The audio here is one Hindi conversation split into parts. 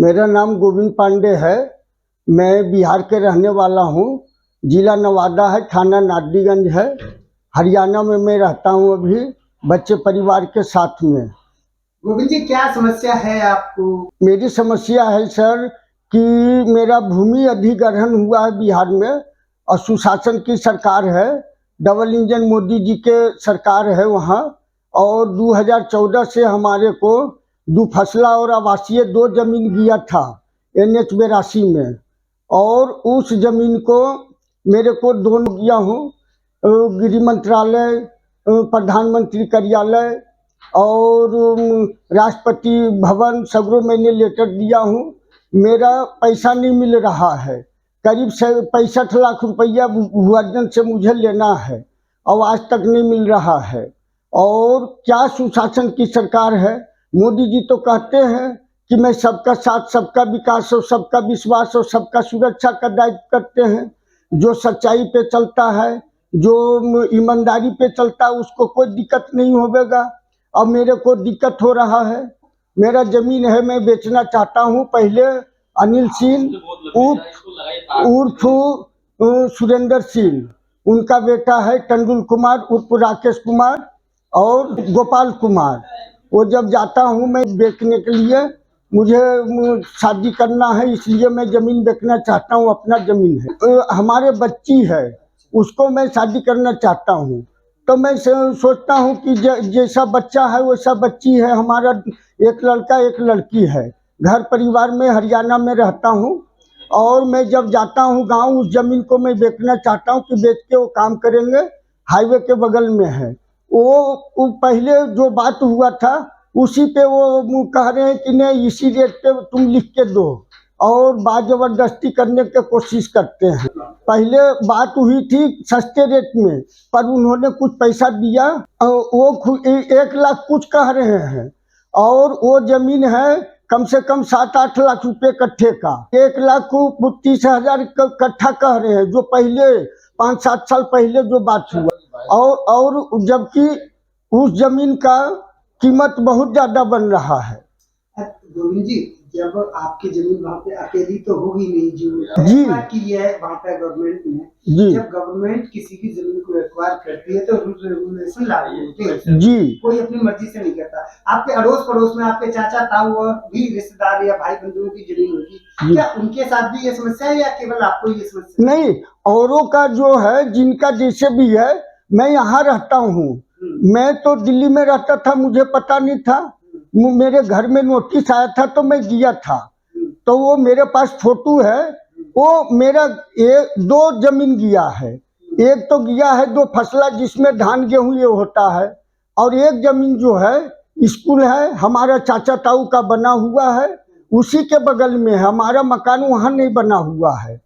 मेरा नाम गोविंद पांडे है। मैं बिहार के रहने वाला हूँ। जिला नवादा है, थाना नारदीगंज है। हरियाणा में मैं रहता हूँ अभी बच्चे परिवार के साथ में। गोविंद जी, क्या समस्या है आपको? मेरी समस्या है सर कि मेरा भूमि अधिग्रहण हुआ है बिहार में और सुशासन की सरकार है। डबल इंजन मोदी जी के सरकार है वहाँ। और 2014 से हमारे को दुफसला और आवासीय 2 जमीन दिया था NH 82 में। और उस जमीन को मेरे को दोनों दिया हूँ, गृह मंत्रालय, प्रधानमंत्री कार्यालय और राष्ट्रपति भवन सगरों मैंने लेटर दिया हूँ। मेरा पैसा नहीं मिल रहा है। करीब 65 लाख रुपया भूअर्जन से मुझे लेना है और आज तक नहीं मिल रहा है। और क्या सुशासन की सरकार है। मोदी जी तो कहते हैं कि मैं सबका साथ, सबका विकास और सबका विश्वास और सबका सुरक्षा का दायित्व करते हैं। जो सच्चाई पे चलता है, जो ईमानदारी पे चलता है, उसको कोई दिक्कत नहीं होगा। अब मेरे को दिक्कत हो रहा है। मेरा जमीन है, मैं बेचना चाहता हूँ। पहले अनिल सिंह उर्फ सुरेंद्र सिंह, उनका बेटा है टंडुल कुमार उर्फ राकेश कुमार और गोपाल कुमार। वो जब जाता हूँ मैं बेचने के लिए, मुझे शादी करना है, इसलिए मैं जमीन बेचना चाहता हूँ। अपना जमीन है, हमारे बच्ची है, उसको मैं शादी करना चाहता हूँ। तो मैं सोचता हूँ कि जैसा बच्चा है वैसा बच्ची है। हमारा एक लड़का एक लड़की है। घर परिवार में हरियाणा में रहता हूँ। और मैं जब जाता हूँ गांव, उस जमीन को मैं बेचना चाहता हूँ कि बेच के वो काम करेंगे। हाईवे के बगल में है वो पहले जो बात हुआ था उसी पे वो कह रहे हैं कि नहीं, इसी रेट पे तुम लिख के दो और बात जबरदस्ती करने की कोशिश करते हैं। पहले बात हुई थी सस्ते रेट में, पर उन्होंने कुछ पैसा दिया। वो 1 लाख कुछ कह रहे हैं और वो जमीन है कम से कम 7-8 लाख रुपए कट्ठे का। 1,30,000 कट्ठा कह रहे हैं, जो पहले 5-7 साल पहले जो बात हुआ। और जबकि उस जमीन का कीमत बहुत ज्यादा बन रहा है। गोविंद जी, जब आपकी जमीन वहाँ पे अकेली तो होगी नहीं जो जी की है वहाँ पे गवर्नमेंट ने। जी जब गवर्नमेंट किसी की जमीन को एक्वायर करती है तो रूल रेगुलेशन लागू होते हैं जी। कोई अपनी मर्जी से नहीं करता। आपके अड़ोस पड़ोस में आपके चाचा ताऊ और भी रिश्तेदार या भाई बंधुओं की जमीन होगी, क्या उनके साथ भी ये समस्या है या केवल आपको ये समस्या? नहीं, औरों का जो है, जिनका जैसे भी है। मैं यहाँ रहता हूँ, मैं तो दिल्ली में रहता था, मुझे पता नहीं था। मेरे घर में नोटिस आया था तो मैं गया था। तो वो मेरे पास फोटो है। वो मेरा 2 जमीन गया है। एक तो गया है 2 फसला जिसमें धान गेहूं ये होता है। और एक जमीन जो है स्कूल है, हमारा चाचा ताऊ का बना हुआ है, उसी के बगल में है। हमारा मकान वहाँ नहीं बना हुआ है।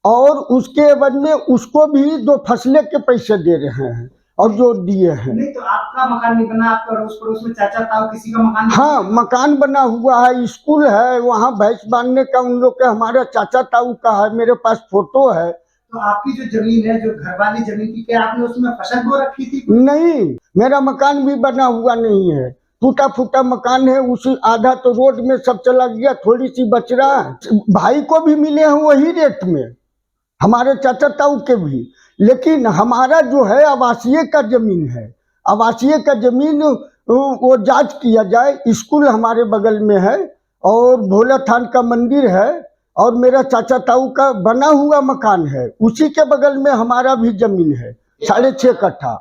और उसके एवज में उसको भी 2 फसले के पैसे दे रहे हैं और जो दिए हैं। नहीं तो आपका मकान नहीं बना, आपका अड़ोस पड़ोस में चाचा ताऊ किसी का मकान? हाँ, मकान बना हुआ है, स्कूल है, वहाँ भैंस बांधने का उन लोग का, हमारा चाचा ताऊ का है। मेरे पास फोटो है। तो आपकी जो जमीन है, जो घर वाली जमीन थी, क्या आपने उसमें फसल बो रखी थी? नहीं, मेरा मकान भी बना हुआ नहीं है, टूटा फूटा मकान है। उसी आधा तो रोड में सब चला गया, थोड़ी सी बच रहा है। भाई को भी मिले हैं वही रेट में, हमारे चाचा ताऊ के भी। लेकिन हमारा जो है आवासीय का जमीन है। आवासीय का जमीन वो जांच किया जाए। स्कूल हमारे बगल में है और भोला थान का मंदिर है और मेरा चाचा ताऊ का बना हुआ मकान है। उसी के बगल में हमारा भी जमीन है 6.5 कट्ठा।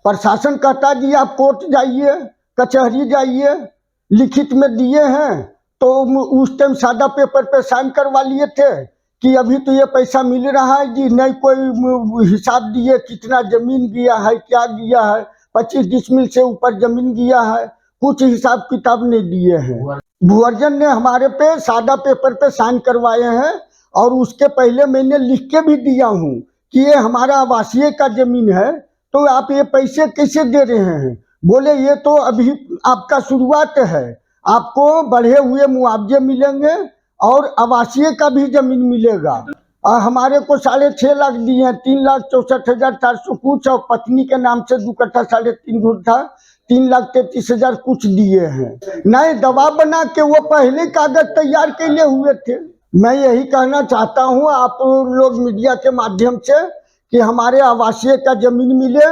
प्रशासन कहता जी आप कोर्ट जाइए, कचहरी जाइए, लिखित में दिए हैं। तो उस टाइम सादा पेपर पे साइन करवा लिए थे कि अभी तो ये पैसा मिल रहा है जी। नहीं कोई हिसाब दिए कितना जमीन गया है, क्या गया है। 25 डिसमिल से ऊपर जमीन गया है, कुछ हिसाब किताब नहीं दिए हैं। भूअर्जन ने हमारे पे सादा पेपर पे साइन करवाए हैं और उसके पहले मैंने लिख के भी दिया हूँ कि ये हमारा आवासीय का जमीन है, तो आप ये पैसे कैसे दे रहे हैं। बोले ये तो अभी आपका शुरुआत है, आपको बढ़े हुए मुआवजे मिलेंगे और आवासीय का भी जमीन मिलेगा। हमारे को 6.5 लाख दिए हैं, 3,64,400 कुछ, और पत्नी के नाम से 2 कट्ठा 3.5 था, 3,33,000 कुछ दिए हैं। नए दवा बना के वो पहले कागज तैयार के लिए हुए थे। मैं यही कहना चाहता हूँ आप लोग मीडिया के माध्यम से कि हमारे आवासीय का जमीन मिले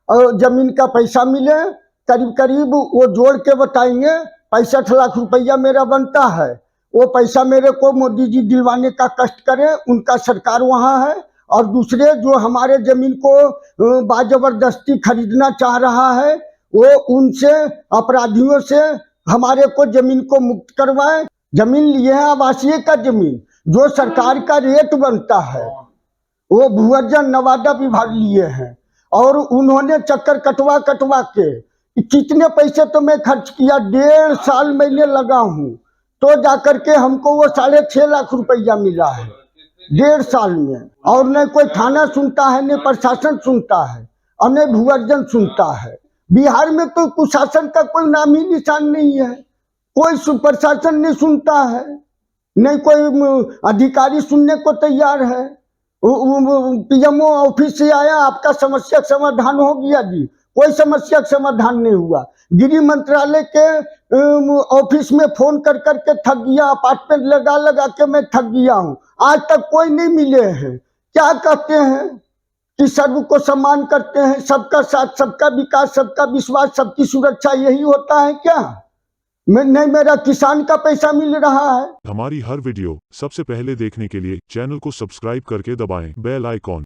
और जमीन का पैसा मिले। करीब करीब वो जोड़ के बताएंगे 65 लाख रुपया मेरा बनता है। वो पैसा मेरे को मोदी जी दिलवाने का कष्ट करें, उनका सरकार वहाँ है। और दूसरे जो हमारे जमीन को बाजबरदस्ती खरीदना चाह रहा है वो उनसे अपराधियों से हमारे को जमीन को मुक्त करवाए। जमीन लिए है आवासीय का जमीन, जो सरकार का रेट बनता है वो भूअर्जन नवादा विभाग लिए हैं। और उन्होंने चक्कर कटवा कटवा के कितने पैसे तो मैं खर्च किया, 1.5 साल मैंने लगा हूँ तो जाकर के हमको वो 6.5 लाख रुपया मिला है 1.5 साल में। और न कोई थाना सुनता है, न प्रशासन सुनता है और न भूअर्जन सुनता है। बिहार में तो कुशासन का कोई नाम ही निशान नहीं है, कोई प्रशासन नहीं सुनता है, नहीं कोई अधिकारी सुनने को तैयार है। पीएमओ ऑफिस से आया, आपका समस्या समाधान हो गया जी, कोई समस्या समाधान नहीं हुआ। गृह मंत्रालय के ऑफिस में फोन कर करके थक गया, अपार्टमेंट लगा लगा के मैं थक गया हूँ, आज तक कोई नहीं मिले हैं। क्या कहते हैं कि सर्व को सम्मान करते हैं, सबका साथ, सबका विकास, सबका विश्वास, सबकी सुरक्षा, यही होता है क्या? नहीं, मेरा किसान का पैसा मिल रहा है। हमारी हर वीडियो सबसे पहले देखने के लिए चैनल को सब्सक्राइब करके दबाएं बेल आइकॉन।